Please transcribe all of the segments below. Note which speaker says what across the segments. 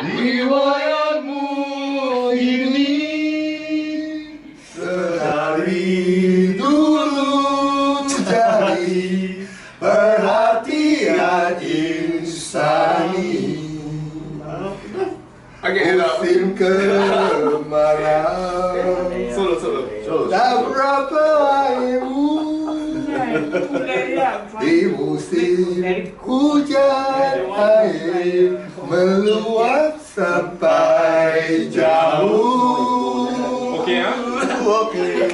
Speaker 1: Riwayatmu ini
Speaker 2: Dari dulu jadi perhatian insani. Musim kemarau.
Speaker 1: Solo.
Speaker 2: Tak berapa airmu di musim hujan, air meluap sampai jauh.
Speaker 1: Okey ya?
Speaker 2: Okey.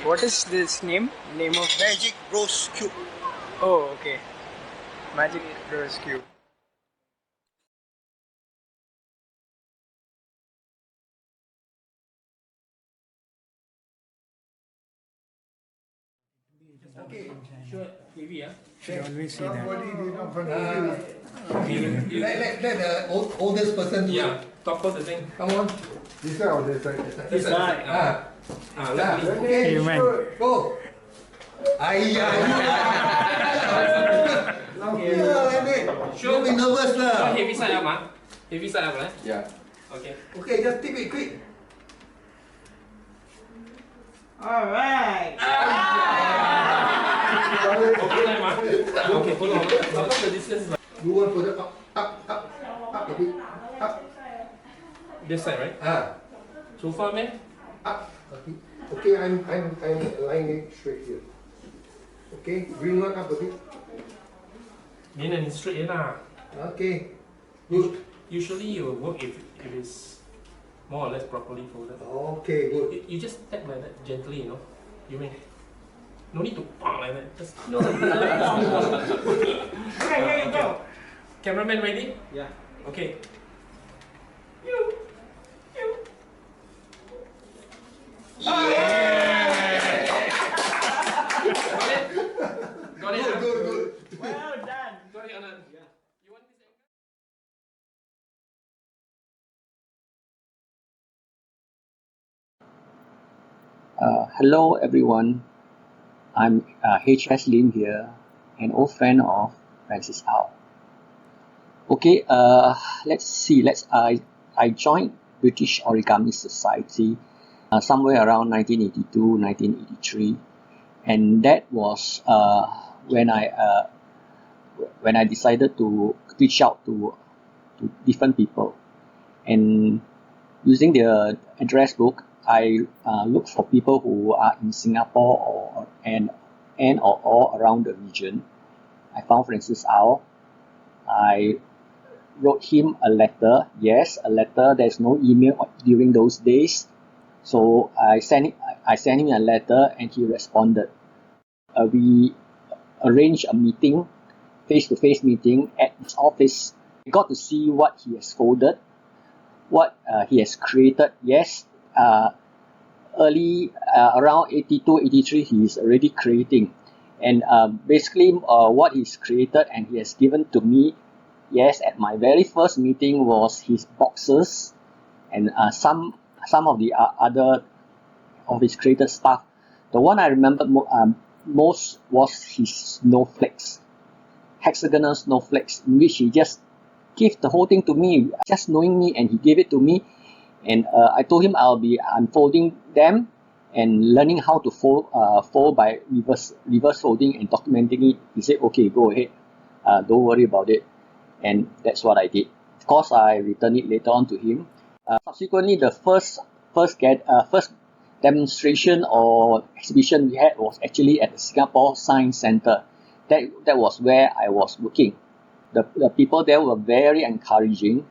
Speaker 3: What is this name? Name of
Speaker 2: Magic Rose Cube.
Speaker 3: Oh, okay. Magic Rose Cube.
Speaker 2: Okay.
Speaker 1: Sure, heavy, yeah?
Speaker 3: You always see that.
Speaker 2: Somebody did not forgive you. Let the oldest person do
Speaker 1: Yeah,
Speaker 2: it.
Speaker 1: topple the thing.
Speaker 2: Come on. This side or that side?
Speaker 1: This side. Let me.
Speaker 2: Okay,
Speaker 3: Amen.
Speaker 2: go. Ayah.
Speaker 1: Sure.
Speaker 2: Don't be nervous lah.
Speaker 1: Heavy side up, ah. Heavy side up, eh?
Speaker 2: Yeah.
Speaker 1: Okay.
Speaker 2: Okay, just tip it quick.
Speaker 4: Alright.
Speaker 1: Okay, lah, ma. Okay, hold on. How come the distance is like
Speaker 2: You want further up a bit, up.
Speaker 1: this side, right? So far, man?
Speaker 2: Up. Okay, I'm lining straight here. Okay, bring one up a bit.
Speaker 1: Then and straight, lah.
Speaker 2: Okay, good.
Speaker 1: Usually, you will work if it's more or less properly folded.
Speaker 2: Okay, good.
Speaker 1: You just tap like that gently, you know. You mean no need to like that. Just no.
Speaker 4: Okay, here you go.
Speaker 1: Cameraman ready?
Speaker 4: Yeah.
Speaker 1: Okay. Got it.
Speaker 2: Good.
Speaker 4: Well done.
Speaker 1: Got it, Anand. You want this angle?
Speaker 5: Hello everyone, I'm H.S. Lim here, an old friend of Francis Ao. Okay, let's see. I joined British Origami Society somewhere around 1982, 1983, and that was when I decided to reach out to different people, and using the address book, I look for people who are in Singapore or all around the region. I found Francis Ao. I wrote him a letter. Yes, a letter. There's no email during those days, so I sent him a letter, and he responded. We arranged a meeting, face-to-face meeting at his office. I got to see what he has folded, what he has created. Yes, early around 82, 83, he is already creating, and basically what he's created and he has given to me, yes, at my very first meeting, was his boxes and some of the other of his created stuff. The one I remember most was his snowflakes, hexagonal snowflakes, in which he just gave the whole thing to me, just knowing me, and he gave it to me. And I told him I'll be unfolding them and learning how to fold by reverse folding and documenting it. He said, okay, go ahead, don't worry about it. And that's what I did. Of course, I returned it later on to him. Subsequently, the first demonstration or exhibition we had was actually at the Singapore Science Centre. That was where I was working. The people there were very encouraging,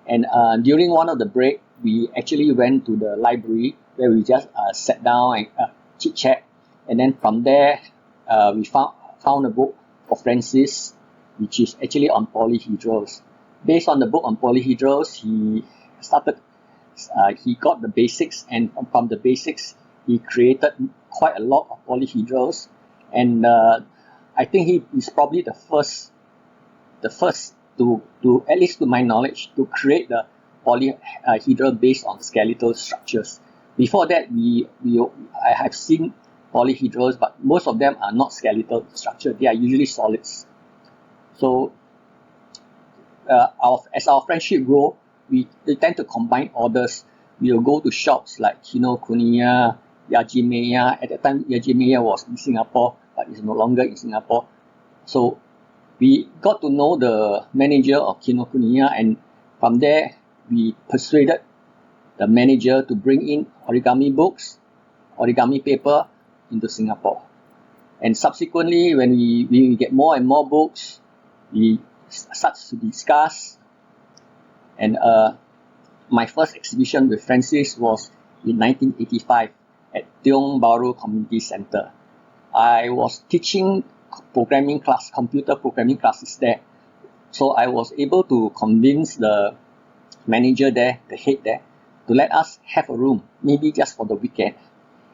Speaker 5: and during one of the break, we actually went to the library where we just sat down and chit chat, and then from there we found a book of Francis, which is actually on polyhedrals. Based on the book on polyhedrals, he got the basics, and from the basics he created quite a lot of polyhedrals, and I think he is probably the first to at least to my knowledge, to create the polyhedral based on skeletal structures. Before that, I have seen polyhedrals, but most of them are not skeletal structure. They are usually solids. So as our friendship grows, we tend to combine orders. We will go to shops like Kinokuniya, Yajimeya. At that time, Yajimeya was in Singapore, but it's no longer in Singapore. So we got to know the manager of Kinokuniya, and from there we persuaded the manager to bring in origami books, origami paper into Singapore. And subsequently, when we get more and more books, we start to discuss. And my first exhibition with Francis was in 1985, at Tiong Bahru Community Center. I was teaching computer programming classes there. So I was able to convince the manager there, the head there, to let us have a room, maybe just for the weekend.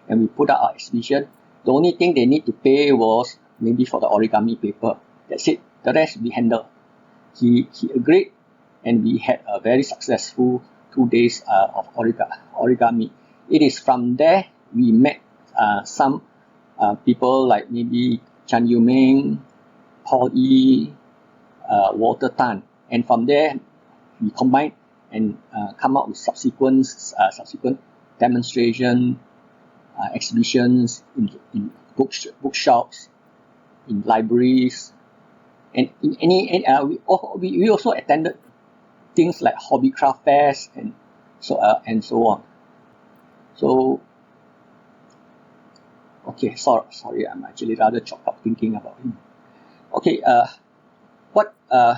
Speaker 5: And we put out our exhibition. The only thing they need to pay was maybe for the origami paper. That's it. The rest we handle. He agreed, and we had a very successful 2 days of origami. It is from there we met some people like maybe Chan Yu Ming, Paul E, Walter Tan, and from there we combined and come up with subsequent demonstration, exhibitions in bookshops, in libraries, and in we also attended things like hobby craft fairs and so on. So okay, sorry, I'm actually rather choked up thinking about him. Okay,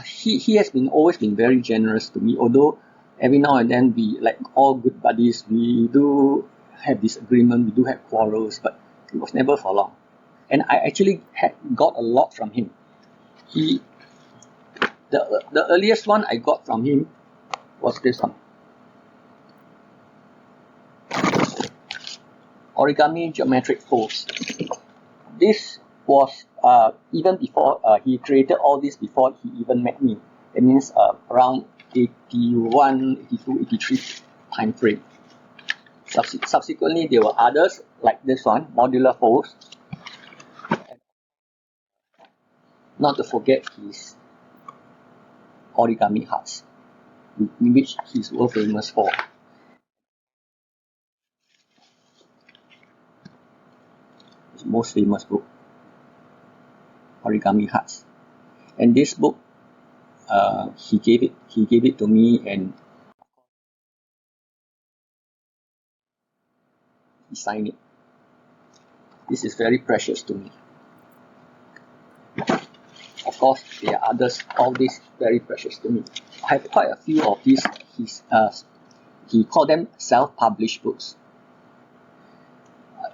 Speaker 5: he has always been very generous to me, although every now and then we, like all good buddies, we do have disagreement, we do have quarrels, but it was never for long. And I actually got a lot from him. The earliest one I got from him was this one. Origami geometric folds. This was even before he created all this, before he even met me. It means around 81, 82, 83 time frame. Subsequently, there were others like this one, modular folds. Not to forget his origami hearts, which he's world famous for. His most famous book, Origami Hearts. And this book, he gave it to me, and he signed it. This is very precious to me. Of course, there are others. All this very precious to me. I have quite a few of these. He called them self-published books.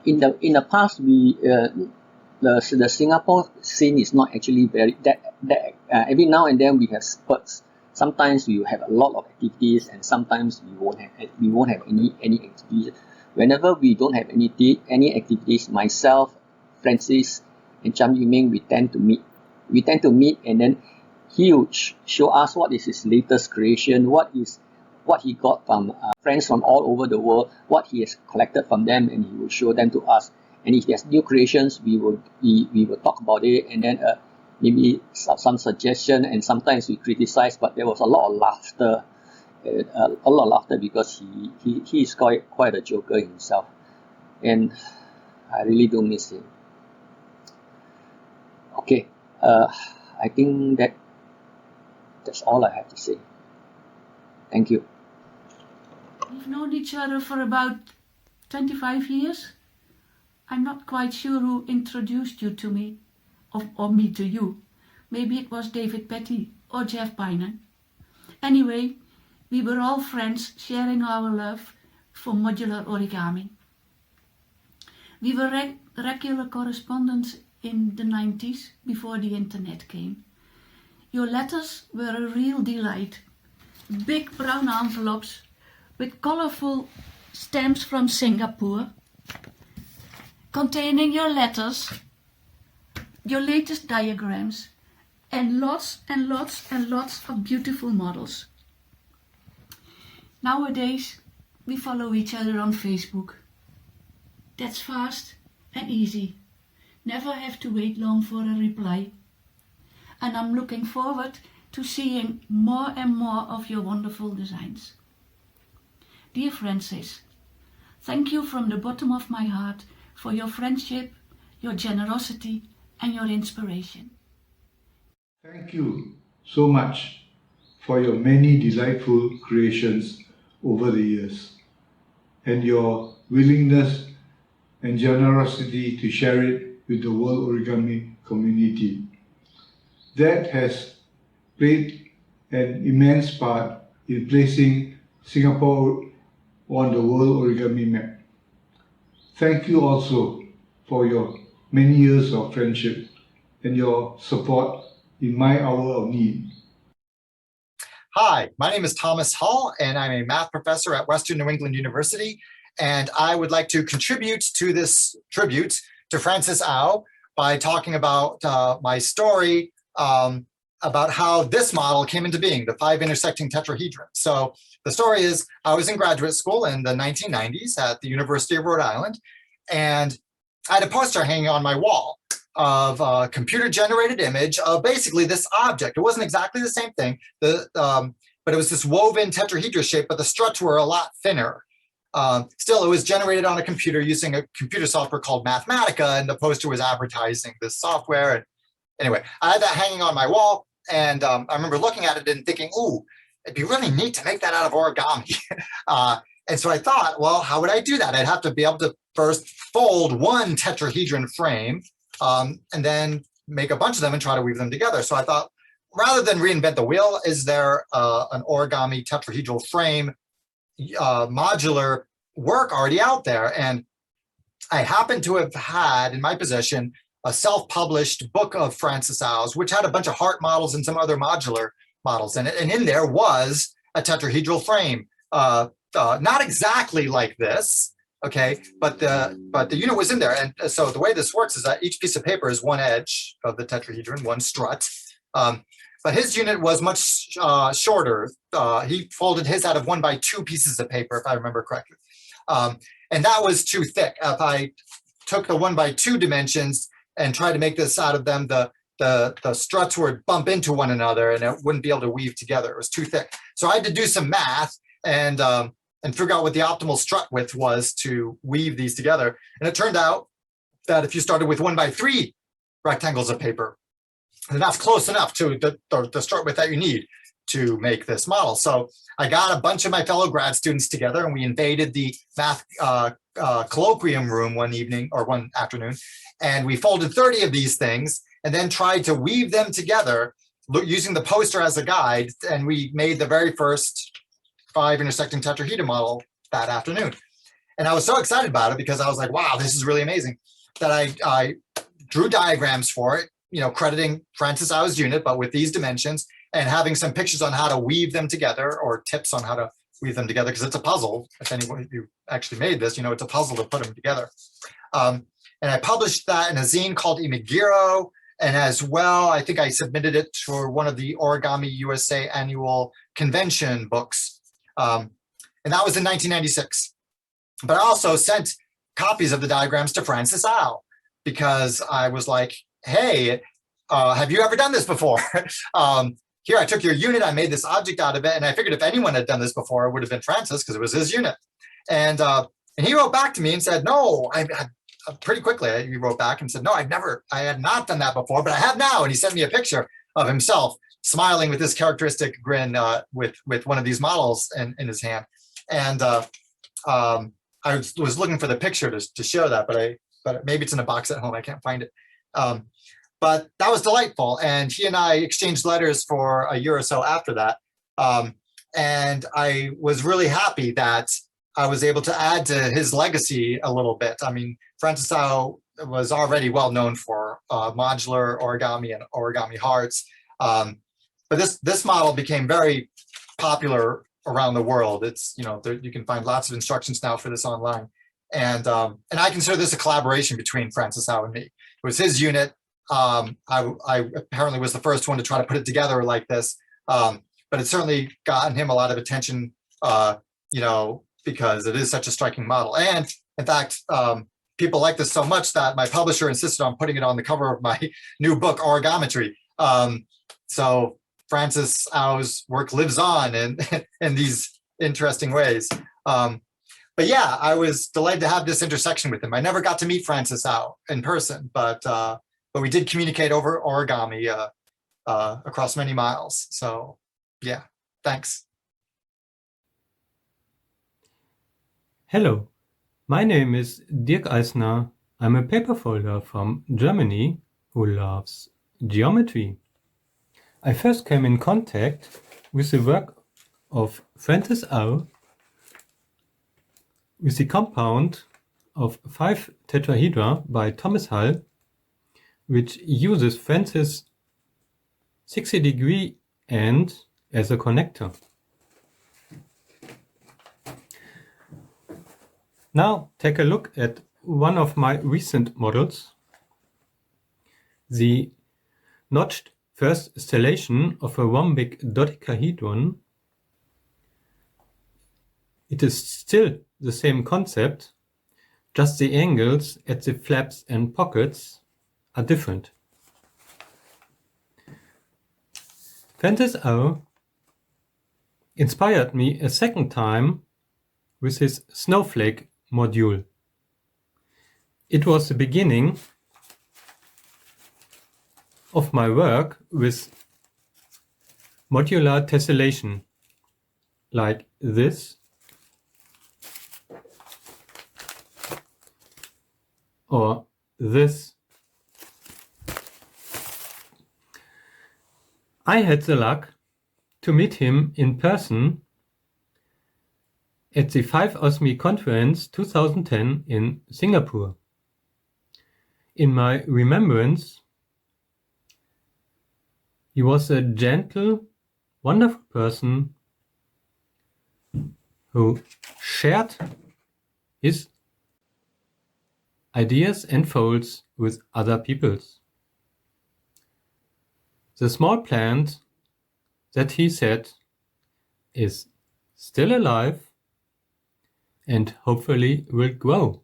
Speaker 5: In the past, the Singapore scene is not actually very that every now and then we have spurts. Sometimes we have a lot of activities, and sometimes we won't have any activities. Whenever we don't have any activities, myself, Francis, and Chan Yu Ming, we tend to meet, and then he would show us what is his latest creation, what he got from friends from all over the world, what he has collected from them, and he will show them to us. And if he has new creations, we will talk about it, and then maybe some suggestion, and sometimes we criticize. But there was a lot of laughter, because he is quite a joker himself, and I really do miss him. Okay, I think that's all I have to say. Thank you.
Speaker 6: We've known each other for about 25 years. I'm not quite sure who introduced you to me, or me to you. Maybe it was David Petty or Jeff Bynan. Anyway, we were all friends sharing our love for modular origami. We were regular correspondents in the 90s, before the internet came. Your letters were a real delight. Big brown envelopes with colorful stamps from Singapore, containing your letters, your latest diagrams, and lots and lots and lots of beautiful models. Nowadays, we follow each other on Facebook. That's fast and easy. Never have to wait long for a reply. And I'm looking forward to seeing more and more of your wonderful designs. Dear Francis, thank you from the bottom of my heart for your friendship, your generosity, and your inspiration.
Speaker 7: Thank you so much for your many delightful creations over the years, and your willingness and generosity to share it with the World Origami community. That has played an immense part in placing Singapore on the World Origami map. thank you also for your many years of friendship and your support in my hour of need.
Speaker 8: Hi, my name is Thomas Hall, and I'm a math professor at Western New England University. And I would like to contribute to this tribute to Francis Au by talking about my story about how this model came into being, the 5 intersecting tetrahedron. So the story is, I was in graduate school in the 1990s at the University of Rhode Island, and I had a poster hanging on my wall of a computer-generated image of basically this object. It wasn't exactly the same thing, but it was this woven tetrahedra shape, but the struts were a lot thinner. Still, it was generated on a computer using a computer software called Mathematica, and the poster was advertising this software. And anyway, I had that hanging on my wall, and I remember looking at it and thinking, ooh, it'd be really neat to make that out of origami. And so I thought, well, how would I do that? I'd have to be able to first fold one tetrahedron frame, and then make a bunch of them and try to weave them together. So I thought, rather than reinvent the wheel, is there an origami tetrahedral frame modular work already out there? And I happen to have had in my possession a self-published book of Francis Au's, which had a bunch of heart models and some other modular models in it. And in there was a tetrahedral frame, not exactly like this, okay, but the unit was in there. And so the way this works is that each piece of paper is one edge of the tetrahedron, one strut. But his unit was much shorter. He folded his out of 1 by 2 pieces of paper, if I remember correctly. And that was too thick. If I took the 1 by 2 dimensions and tried to make this out of them, the struts would bump into one another and it wouldn't be able to weave together. It was too thick. So I had to do some math and figure out what the optimal strut width was to weave these together. And it turned out that if you started with 1 by 3 rectangles of paper, then that's close enough to the strut width that you need to make this model. So I got a bunch of my fellow grad students together and we invaded the math colloquium room one evening or one afternoon, and we folded 30 of these things and then tried to weave them together using the poster as a guide, and we made the very first 5 intersecting tetrahedron model that afternoon. And I was so excited about it because I was like, wow, this is really amazing, that I drew diagrams for it, crediting Francis Au's unit, but with these dimensions, and having some pictures on how to weave them together or tips on how to weave them together, because it's a puzzle. If anyone you actually made this, it's a puzzle to put them together. And I published that in a zine called Imagiro, and as well, I think I submitted it for one of the Origami USA annual convention books. And that was in 1996. But I also sent copies of the diagrams to Francis Au because I was like, hey, have you ever done this before? Here, I took your unit, I made this object out of it, and I figured if anyone had done this before, it would have been Francis because it was his unit. And he wrote back to me and said, no, pretty quickly, he wrote back and said, no, I had not done that before, but I have now. And he sent me a picture of himself smiling with this characteristic grin with one of these models in his hand. And I was looking for the picture to show that, but maybe it's in a box at home. I can't find it. But that was delightful. And he and I exchanged letters for a year or so after that. And I was really happy that I was able to add to his legacy a little bit. I mean, Francis Au was already well known for modular origami and origami hearts. But this model became very popular around the world. It's, you can find lots of instructions now for this online. And I consider this a collaboration between Francis Au and me. It was his unit. I apparently was the first one to try to put it together like this. But it's certainly gotten him a lot of attention, because it is such a striking model. And in fact, people like this so much that my publisher insisted on putting it on the cover of my new book, Origometry. So Francis Au's work lives on in these interesting ways. But yeah, I was delighted to have this intersection with him. I never got to meet Francis Au in person, but we did communicate over origami across many miles. So yeah, thanks.
Speaker 9: Hello, my name is Dirk Eisner. I'm a paper folder from Germany who loves geometry. I first came in contact with the work of Francis Au with the compound of 5 tetrahedra by Thomas Hull, which uses Francis' 60-degree end as a connector. Now take a look at one of my recent models, the notched first stellation of a rhombic dodecahedron. It is still the same concept, just the angles at the flaps and pockets are different. Francis Oh inspired me a second time with his snowflake module. It was the beginning of my work with modular tessellation, like this, or this. I had the luck to meet him in person at the 5OSMI conference 2010 in Singapore. In my remembrance, he was a gentle, wonderful person who shared his ideas and folds with other peoples. The small plant that he said is still alive and hopefully will grow.